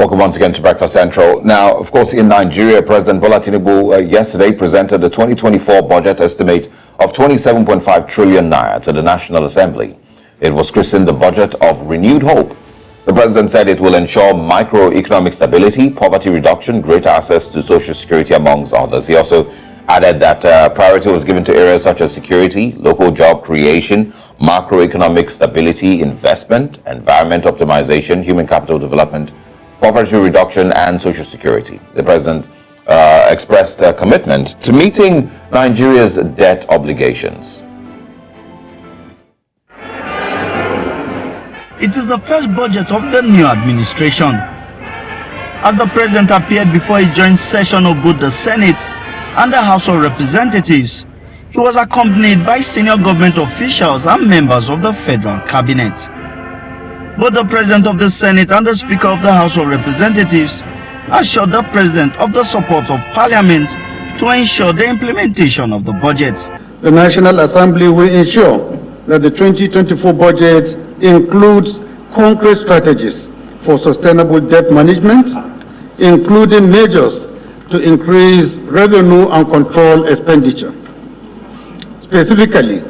Welcome once again to Breakfast Central. Now, of course, in Nigeria, President Bola Tinubu yesterday presented the 2024 budget estimate of 27.5 trillion naira to the National Assembly. It was christened the budget of renewed hope. The president said it will ensure microeconomic stability, poverty reduction, greater access to social security, amongst others. He also added that priority was given to areas such as security, local job creation, macroeconomic stability, investment, environment optimization, human capital development, poverty reduction, and social security. The president expressed a commitment to meeting Nigeria's debt obligations. It is the first budget of the new administration. As the president appeared before a joint session of both the Senate and the House of Representatives, he was accompanied by senior government officials and members of the federal cabinet. Both the President of the Senate and the Speaker of the House of Representatives assured the President of the support of Parliament to ensure the implementation of the budget. The National Assembly will ensure that the 2024 budget includes concrete strategies for sustainable debt management, including measures to increase revenue and control expenditure. Specifically,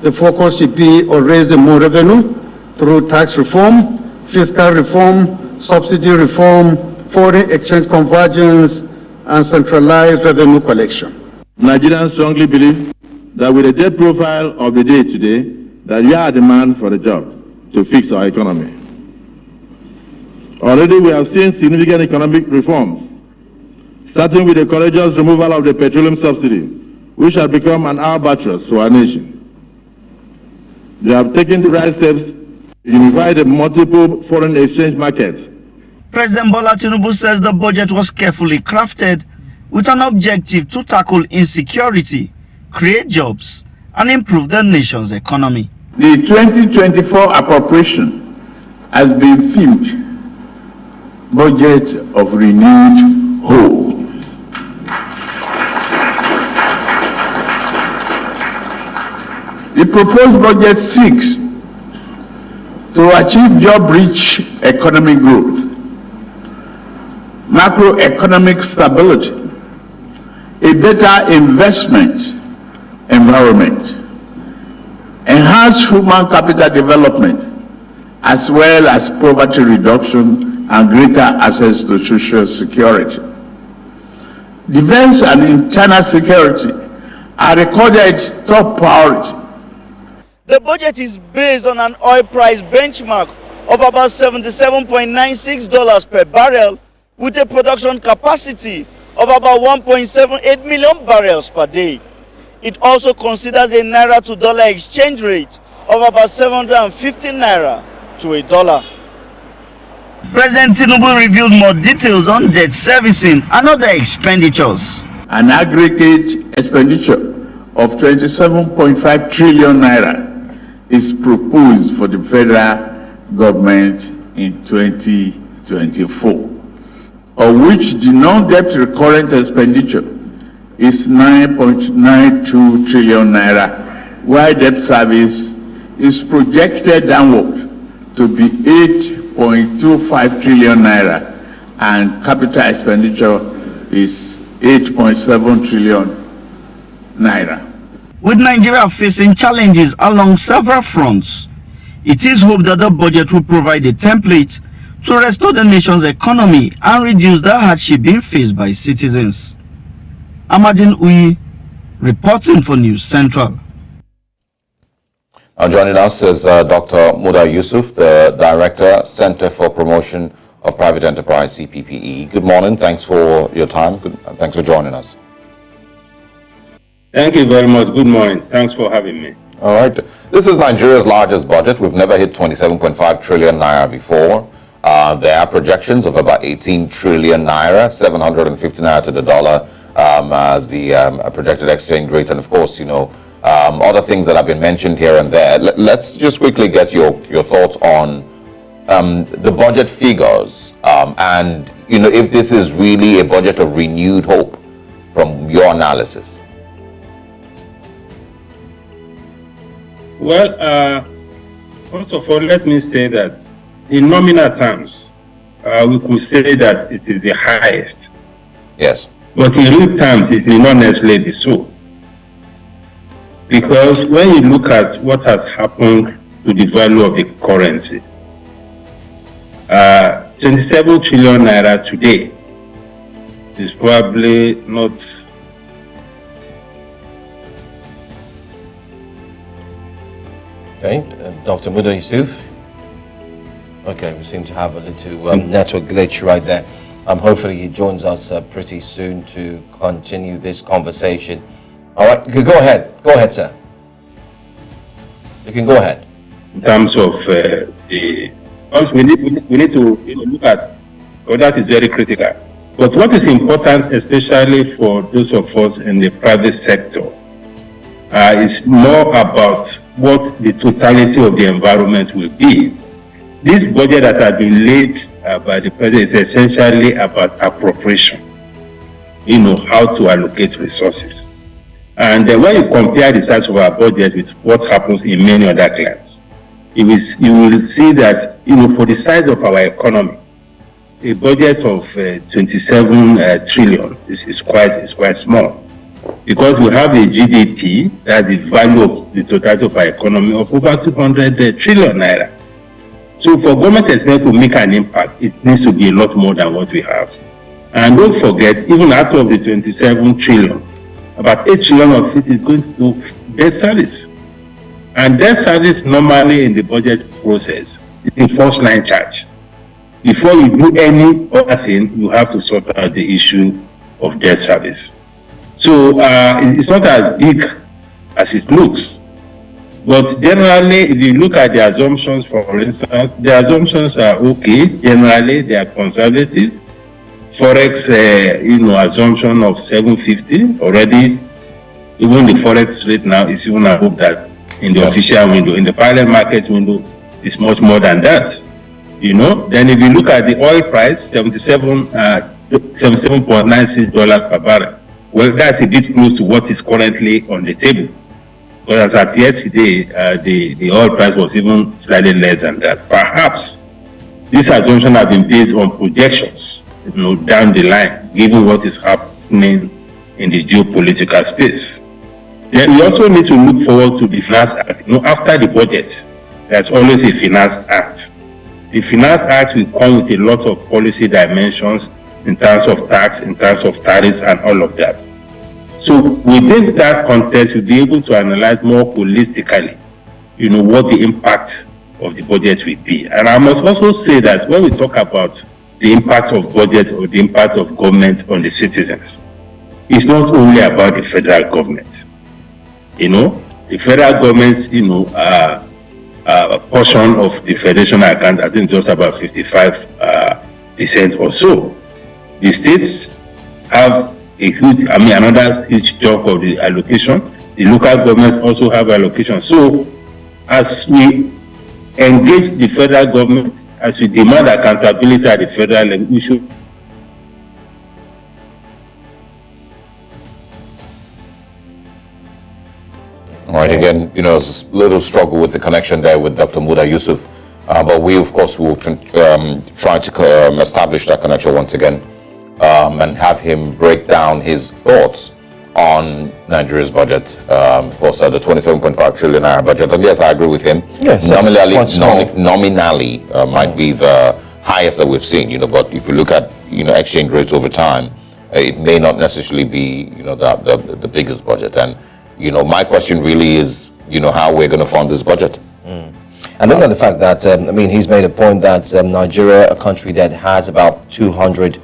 the focus should be on raising more revenue through tax reform, fiscal reform, subsidy reform, foreign exchange convergence, and centralized revenue collection. Nigerians strongly believe that with the debt profile of the day today, that we are a demand for a job to fix our economy. Already we have seen significant economic reforms, starting with the courageous removal of the petroleum subsidy, which has become an albatross to our nation. They have taken the right steps to unify the multiple foreign exchange markets. President Bola Tinubu says the budget was carefully crafted with an objective to tackle insecurity, create jobs, and improve the nation's economy. The 2024 appropriation has been themed Budget of Renewed Hope. The proposed budget seeks to achieve job-rich economic growth, macroeconomic stability, a better investment environment, enhanced human capital development, as well as poverty reduction and greater access to social security. Defense and internal security are recorded top priority. The budget is based on an oil price benchmark of about $77.96 per barrel, with a production capacity of about 1.78 million barrels per day. It also considers a naira to dollar exchange rate of about 750 naira to a dollar. President Tinubu revealed more details on debt servicing and other expenditures. An aggregate expenditure of 27.5 trillion naira is proposed for the federal government in 2024, of which the non-debt recurrent expenditure is 9.92 trillion naira, while debt service is projected downward to be 8.25 trillion naira, and capital expenditure is 8.7 trillion naira. With Nigeria facing challenges along several fronts, it is hoped that the budget will provide a template to restore the nation's economy and reduce the hardship being faced by citizens. Amadin Uyi, reporting for News Central. Now joining us is Dr. Muda Yusuf, the Director, Center for Promotion of Private Enterprise, CPPE. Good morning. Thanks for your time. Thanks for joining us. Thank you very much. Good morning. Thanks for having me. All right. This is Nigeria's largest budget. We've never hit 27.5 trillion naira before. There are projections of about 18 trillion naira, 750 naira to the dollar as the projected exchange rate. And of course, you know, other things that have been mentioned here and there. Let's just quickly get your thoughts on the budget figures and, you know, if this is really a budget of renewed hope from your analysis. Well, first of all, let me say that in nominal terms, we could say that it is the highest. Yes. But in real terms, it may not necessarily be so. Because when you look at what has happened to the value of the currency, 27 trillion naira today is probably not. Okay, Dr. Muda, Yusuf. Okay, we seem to have a little network glitch right there. Hopefully he joins us pretty soon to continue this conversation. All right, you can go ahead. Go ahead, sir. You can go ahead. In terms of we need to look at, that is very critical. But what is important, especially for those of us in the private sector, is more about what the totality of the environment will be. This budget that has been laid by the president is essentially about appropriation, how to allocate resources. And when you compare the size of our budget with what happens in many other clients, you will see that, for the size of our economy, a budget of 27 trillion is quite small. Because we have a GDP, that's the value of the totality of our economy, of over 200 trillion naira. So for government expense to make an impact, it needs to be a lot more than what we have. And don't forget, even out of the 27 trillion, about 8 trillion of it is going to debt service. And debt service normally in the budget process is a first line charge. Before you do any other thing, you have to sort out the issue of debt service. So it's not as big as it looks. But generally, if you look at the assumptions, for instance, the assumptions are okay. Generally, they are conservative. Forex, assumption of 750 already. Even the forex rate now is even above that in the official window. In the parallel market window, it's much more than that. Then if you look at the oil price, $77.96 per barrel. Well, that's a bit close to what is currently on the table. But as at yesterday, the oil price was even slightly less than that. Perhaps this assumption has been based on projections, down the line, given what is happening in the geopolitical space. Then we also need to look forward to the Finance Act. After the budget, there's always a Finance Act. The Finance Act will come with a lot of policy dimensions in terms of tax, in terms of tariffs, and all of that. So within that context, you'll be able to analyze more holistically, what the impact of the budget will be. And I must also say that when we talk about the impact of budget or the impact of government on the citizens, it's not only about the federal government. The federal government's, portion of the federation account, I think just about 55% or so. The states have another huge chunk of the allocation. The local governments also have allocation. So as we engage the federal government, as we demand accountability at the federal level, we should. All right, again, it's a little struggle with the connection there with Dr. Muda Yusuf. But we, of course, will try to establish that connection once again. And have him break down his thoughts on Nigeria's budget. Of course, the 27.5 trillion naira budget. And yes, I agree with him. Yes, nominally might be the highest that we've seen. But if you look at exchange rates over time, it may not necessarily be the biggest budget. And my question really is how we're going to fund this budget. And look at the fact that he's made a point that Nigeria, a country that has about 200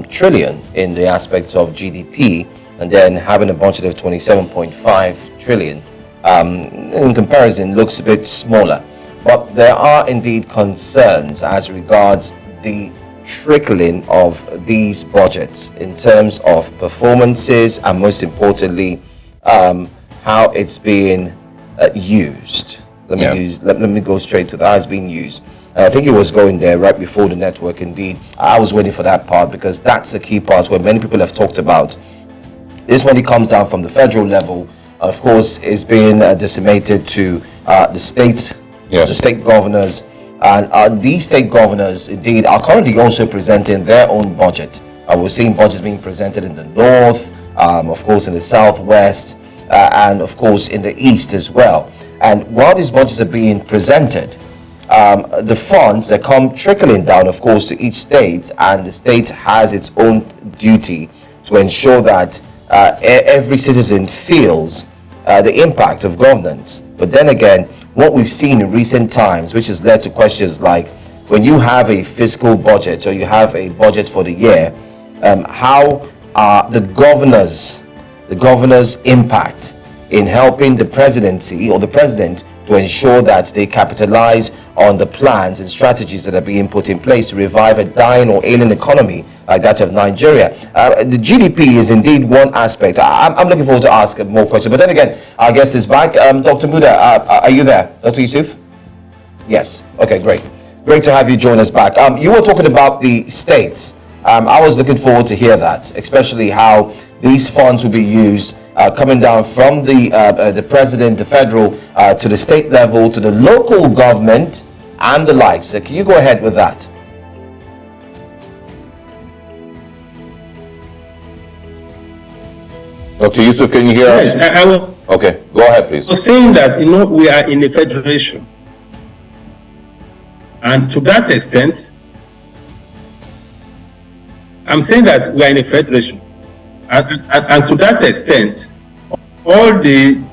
trillion in the aspects of GDP, and then having a budget of 27.5 trillion in comparison looks a bit smaller. But there are indeed concerns as regards the trickling of these budgets in terms of performances and most importantly how it's being used. Let me go straight to that. How it's being used. I think it was going there right before the network. Indeed, I was waiting for that part because that's the key part where many people have talked about. This money comes down from the federal level, of course, is being disseminated to the states, the state governors, And these state governors, indeed, are currently also presenting their own budget. We're seeing budgets being presented in the north, of course, in the southwest, and of course in the east as well. And while these budgets are being presented, the funds that come trickling down, of course, to each state, and the state has its own duty to ensure that every citizen feels the impact of governance. But then again, what we've seen in recent times, which has led to questions like, when you have a fiscal budget or you have a budget for the year, how are the governor's impact in helping the presidency or the president to ensure that they capitalize on the plans and strategies that are being put in place to revive a dying or ailing economy like that of Nigeria. The GDP is indeed one aspect. I'm looking forward to ask more questions. But then again, our guest is back. Dr. Muda, are you there? Dr. Yusuf? Yes. Okay, great. Great to have you join us back. You were talking about the states. I was looking forward to hear that, especially how these funds will be used coming down from the president, the federal, to the state level, to the local government, and the likes. So can you go ahead with that? Dr. Yusuf, can you hear us? Yes, I will. Okay, go ahead, please. I was saying that, we are in a federation. And to that extent, I'm saying that we are in a federation. And to that extent, all the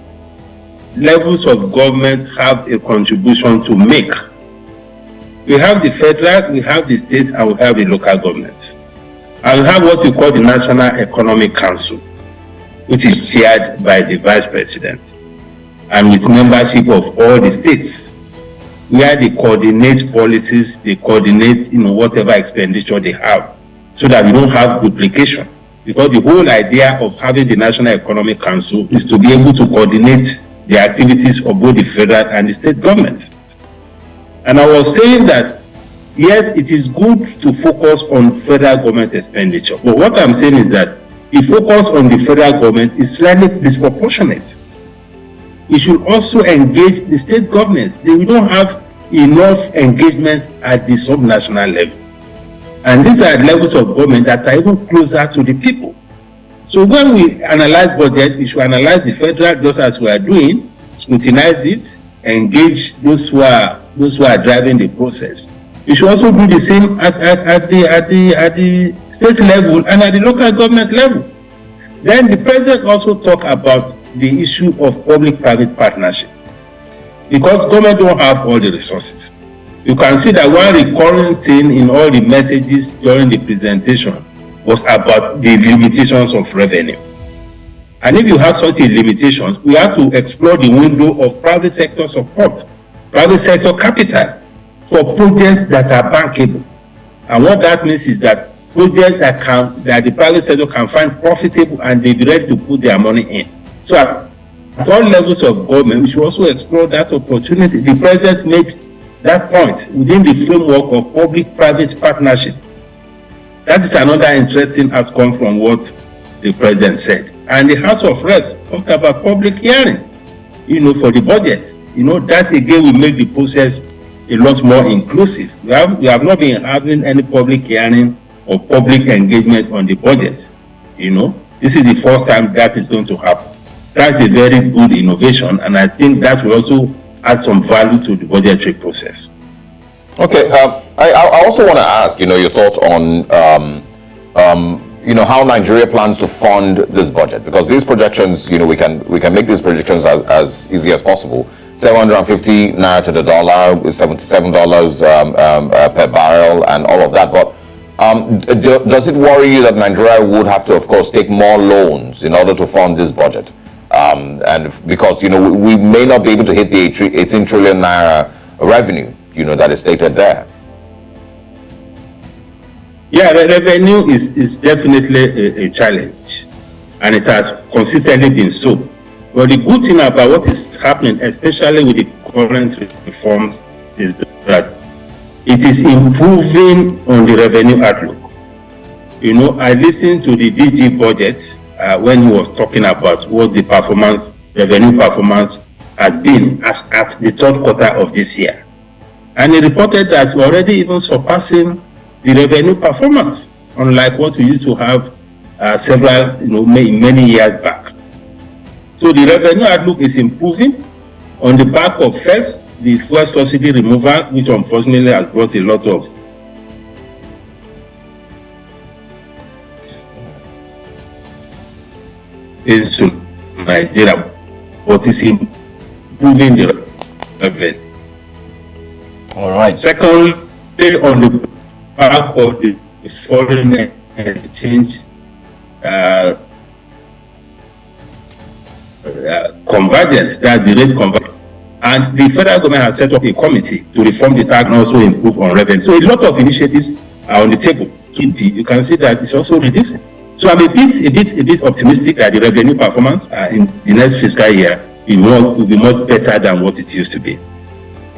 levels of government have a contribution to make. We have the federal, we have the state, and we have the local governments. And we have what we call the National Economic Council, which is chaired by the Vice President, and with membership of all the states, where they coordinate policies, they coordinate, whatever expenditure they have, so that we don't have duplication. Because the whole idea of having the National Economic Council is to be able to coordinate the activities of both the federal and the state governments. And I was saying that, yes, it is good to focus on federal government expenditure. But what I'm saying is that the focus on the federal government is slightly disproportionate. We should also engage the state governments. We don't have enough engagement at the subnational level. And these are levels of government that are even closer to the people. So when we analyze budget, we should analyze the federal just as we are doing, scrutinize it, engage those who are driving the process. We should also do the same at the state level and at the local government level. Then the president also talked about the issue of public-private partnership, because government don't have all the resources. You can see that one recurring thing in all the messages during the presentation was about the limitations of revenue. And if you have such limitations, we have to explore the window of private sector support, private sector capital for projects that are bankable. And what that means is that projects that the private sector can find profitable and they be ready to put their money in. So at all levels of government, we should also explore that opportunity. The president made that point within the framework of public-private partnership. That is another interesting outcome from what the president said. And the House of Reps talked about public hearing, for the budget. That again will make the process a lot more inclusive. We have not been having any public hearing or public engagement on the budget. This is the first time that is going to happen. That's a very good innovation, and I think that will also add some value to the budgetary process. Okay, I also want to ask, your thoughts on, how Nigeria plans to fund this budget, because these projections, we can make these projections as easy as possible. 750 naira to the dollar, with $77 per barrel, and all of that. But does it worry you that Nigeria would have to, of course, take more loans in order to fund this budget? And because, we may not be able to hit the 18 trillion naira revenue, that is stated there. Yeah, the revenue is definitely a challenge, and it has consistently been so. But the good thing about what is happening, especially with the current reforms, is that it is improving on the revenue outlook. I listened to the DG budget when he was talking about what the revenue performance has been at the third quarter of this year. And he reported that we're already even surpassing the revenue performance, unlike what we used to have several, many years back. So the revenue outlook is improving on the back of, first, the fuel subsidy removal, which unfortunately has brought a lot of into Nigeria, but it's improving the revenue. All right. Secondly, on the back of the foreign exchange convergence, that's the rate convergence. And the federal government has set up a committee to reform the tax and also improve on revenue. So a lot of initiatives are on the table. You can see that it's also reducing. So I'm a bit optimistic that the revenue performance in the next fiscal year will be much better than what it used to be.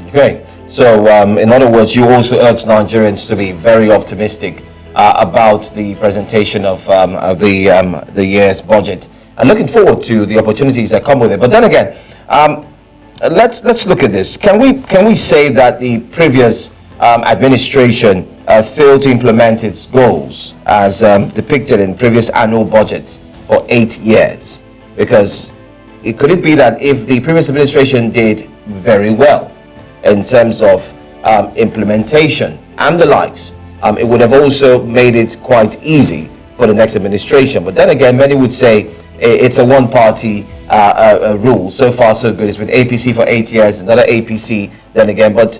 Okay. So in other words, you also urge Nigerians to be very optimistic about the presentation of the year's budget, and looking forward to the opportunities that come with it. But then again, let's look at this. Can we say that the previous administration failed to implement its goals as depicted in previous annual budgets for 8 years? Because could it be that if the previous administration did very well in terms of implementation and the likes, it would have also made it quite easy for the next administration? But then again, many would say it's a one-party rule. So far, so good. It's been APC for 8 years, another APC then again. But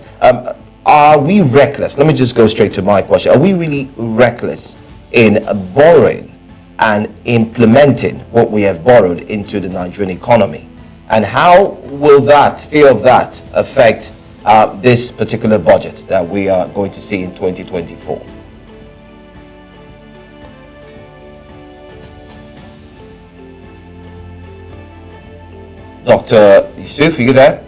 are we reckless? Let me just go straight to my question. Are we really reckless in borrowing and implementing what we have borrowed into the Nigerian economy? And how will that, fear of that, affect this particular budget that we are going to see in 2024? Dr. Yusuf, are you there?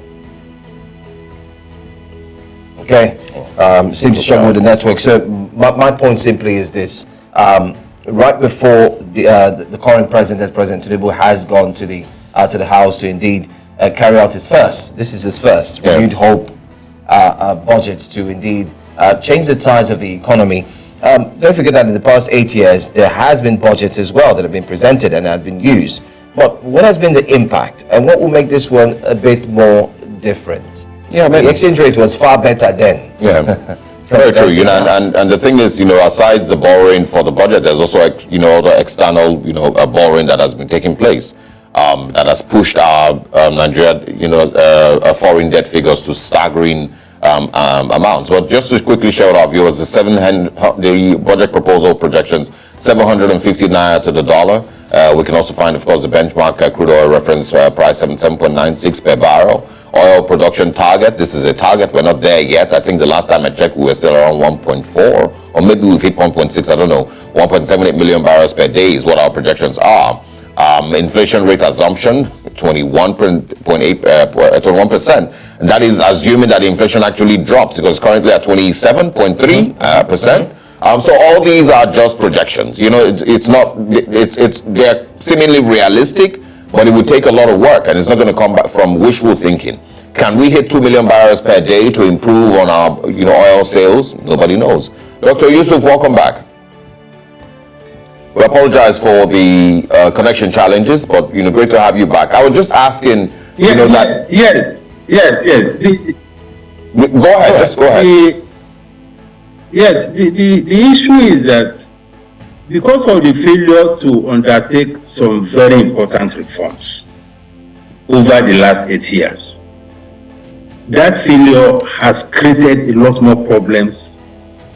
Okay. Seems to struggle with the network. So my point simply is this. Right before the current president, President Tinubu, has gone to the House to indeed carry out his first. This is his first renewed hope budgets to indeed change the tides of the economy. Don't forget that in the past 8 years, there has been budgets as well that have been presented and have been used. But what has been the impact, and what will make this one a bit more different? Yeah, the exchange rate was far better then. Yeah, very true. And the thing is, aside the borrowing for the budget, there's also other external borrowing that has been taking place. That has pushed our Nigeria, foreign debt figures to staggering amounts. But just to quickly share with our viewers, the budget proposal projections 750 naira to the dollar. We can also find, of course, the benchmark crude oil reference price 77.96 per barrel. Oil production target. This is a target. We're not there yet. I think the last time I checked, we were still around 1.4, or maybe we've hit 1.6. I don't know. 1.78 million barrels per day is what our projections are. Inflation rate assumption 21%, and that is assuming that the inflation actually drops, because currently at 27.3%. So all these are just projections. They're seemingly realistic, but it would take a lot of work, and it's not going to come back from wishful thinking. Can we hit 2 million barrels per day to improve on our oil sales? Nobody knows. Dr. Yusuf, welcome back. We apologize for the connection challenges, but great to have you back. I was just asking, that. Yes. Go ahead. Just go ahead. The issue is that because of the failure to undertake some very important reforms over the last 8 years, that failure has created a lot more problems,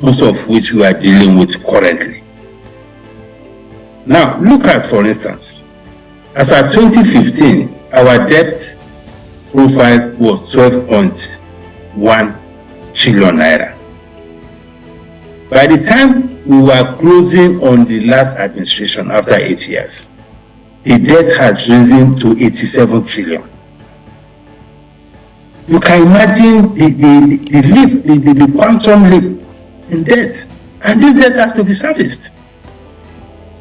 most of which we are dealing with currently. Now, look at, for instance, as at 2015, our debt profile was 12.1 trillion naira. By the time we were closing on the last administration after 8 years, the debt has risen to 87 trillion. You can imagine the quantum leap in debt, and this debt has to be serviced.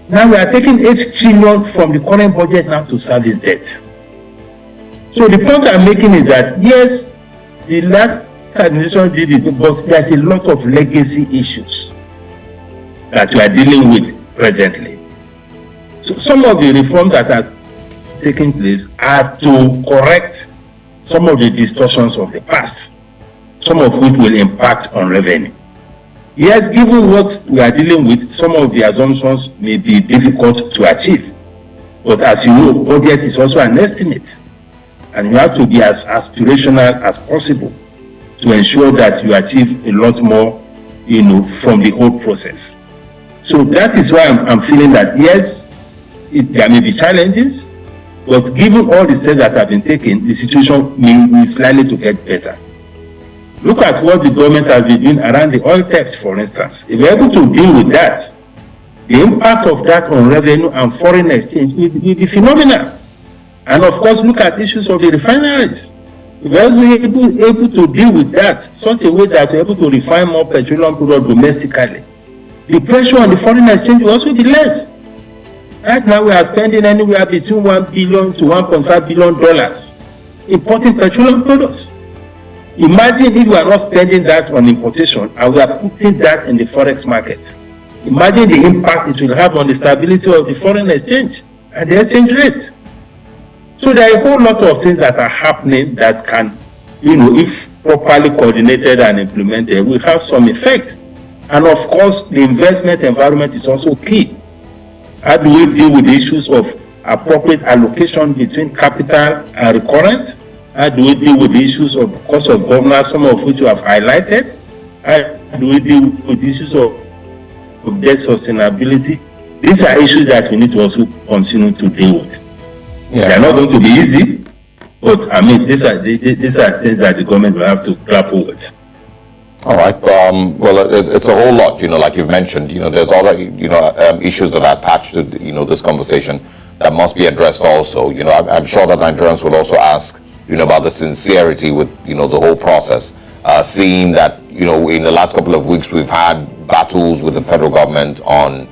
Now we are taking 8 trillion from the current budget now to service debt. So the point I'm making is that, yes, the last administration did it, but there's a lot of legacy issues that we are dealing with presently. So some of the reforms that are taking place are to correct some of the distortions of the past, some of which will impact on revenue. Yes, given what we are dealing with, some of the assumptions may be difficult to achieve. But as you know, budget is also an estimate, and you have to be as aspirational as possible to ensure that you achieve a lot more, from the whole process. So that is why I'm feeling that yes, there may be challenges, but given all the steps that have been taken, the situation may slightly to get better. Look at what the government has been doing around the oil theft, for instance. If we're able to deal with that, the impact of that on revenue and foreign exchange will be phenomenal. And of course, look at issues of the refineries. If we're able to deal with that such a way that we're able to refine more petroleum product domestically, the pressure on the foreign exchange will also be less. Right now, we are spending anywhere between $1 billion to $1.5 billion importing petroleum products. Imagine if we are not spending that on importation and we are putting that in the forex market. Imagine the impact it will have on the stability of the foreign exchange and the exchange rate. So there are a whole lot of things that are happening that can, if properly coordinated and implemented, will have some effect. And of course, the investment environment is also key. How do we deal with the issues of appropriate allocation between capital and recurrent? How do we deal with the issues of cost of governance, some of which you have highlighted? How do we deal with the issues of debt sustainability? These are issues that we need to also continue to deal with. Yeah. They are not going to be easy, but these are things that the government will have to grapple with. All right. Well, it's a whole lot. Like you've mentioned, there's other issues that are attached to this conversation that must be addressed also. I'm sure that Nigerians will also ask about the sincerity with the whole process, seeing that in the last couple of weeks we've had battles with the federal government on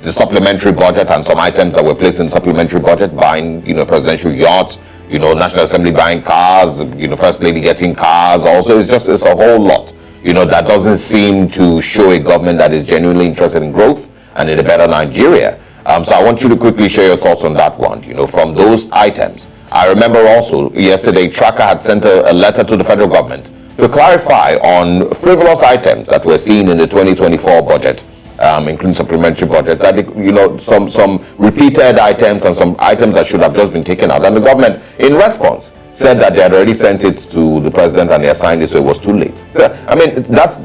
the supplementary budget and some items that were placed in supplementary budget, buying presidential yacht, National Assembly buying cars, First Lady getting cars. Also, it's a whole lot that doesn't seem to show a government that is genuinely interested in growth and in a better Nigeria. So I want you to quickly share your thoughts on that one. From those items, I remember also yesterday Tracker had sent a letter to the federal government to clarify on frivolous items that we're seeing in the 2024 budget, including supplementary budget, that some repeated items and some items that should have just been taken out. And the government, in response, said that they had already sent it to the president and they assigned it, so it was too late. So,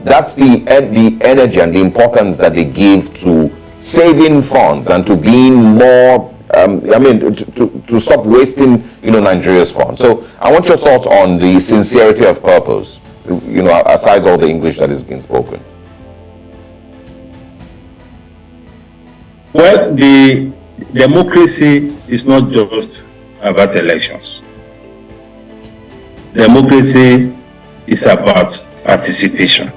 that's the energy and the importance that they give to saving funds and to being more. To stop wasting, Nigeria's funds. So I want your thoughts on the sincerity of purpose, aside all the English that is being spoken. Well, the democracy is not just about elections. Democracy is about participation.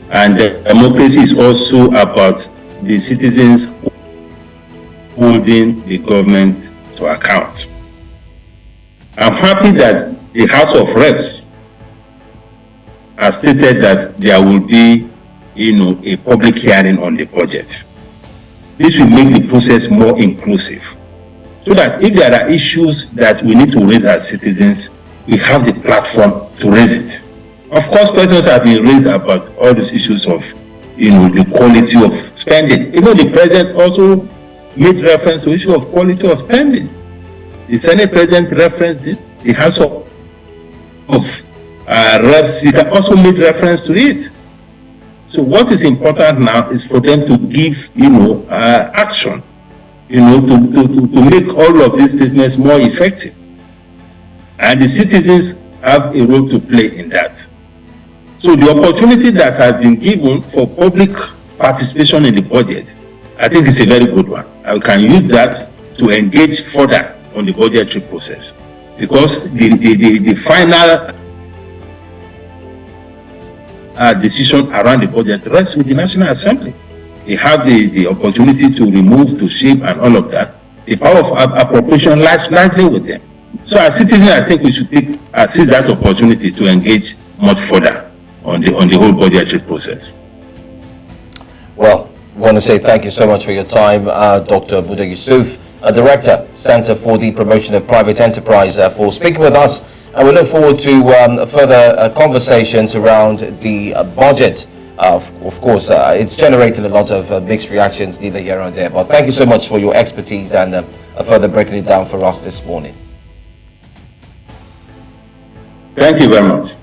And democracy is also about the citizens holding the government to account. I'm happy that the House of Reps has stated that there will be, a public hearing on the budget. This will make the process more inclusive, so that if there are issues that we need to raise as citizens, we have the platform to raise it. Of course, questions have been raised about all these issues of, the quality of spending. Even the president also made reference to the issue of quality of spending. The Senate President referenced it. The House of Reps Speaker also made reference to it. So what is important now is for them to give, action, to make all of these statements more effective. And the citizens have a role to play in that. So the opportunity that has been given for public participation in the budget, I think it's a very good one. I can use that to engage further on the budgetary process, because the final decision around the budget rests with the National Assembly. They have the opportunity to remove, to shape, and all of that. The power of appropriation lies largely with them. So as citizens, I think we should seize that opportunity to engage much further on the whole budgetary process. Well, I want to say thank you so much for your time, Dr. Muda Yusuf, Director, Center for the Promotion of Private Enterprise, for speaking with us. And we look forward to further conversations around the budget. Of course, it's generated a lot of mixed reactions, neither here nor there. But thank you so much for your expertise and further breaking it down for us this morning. Thank you very much.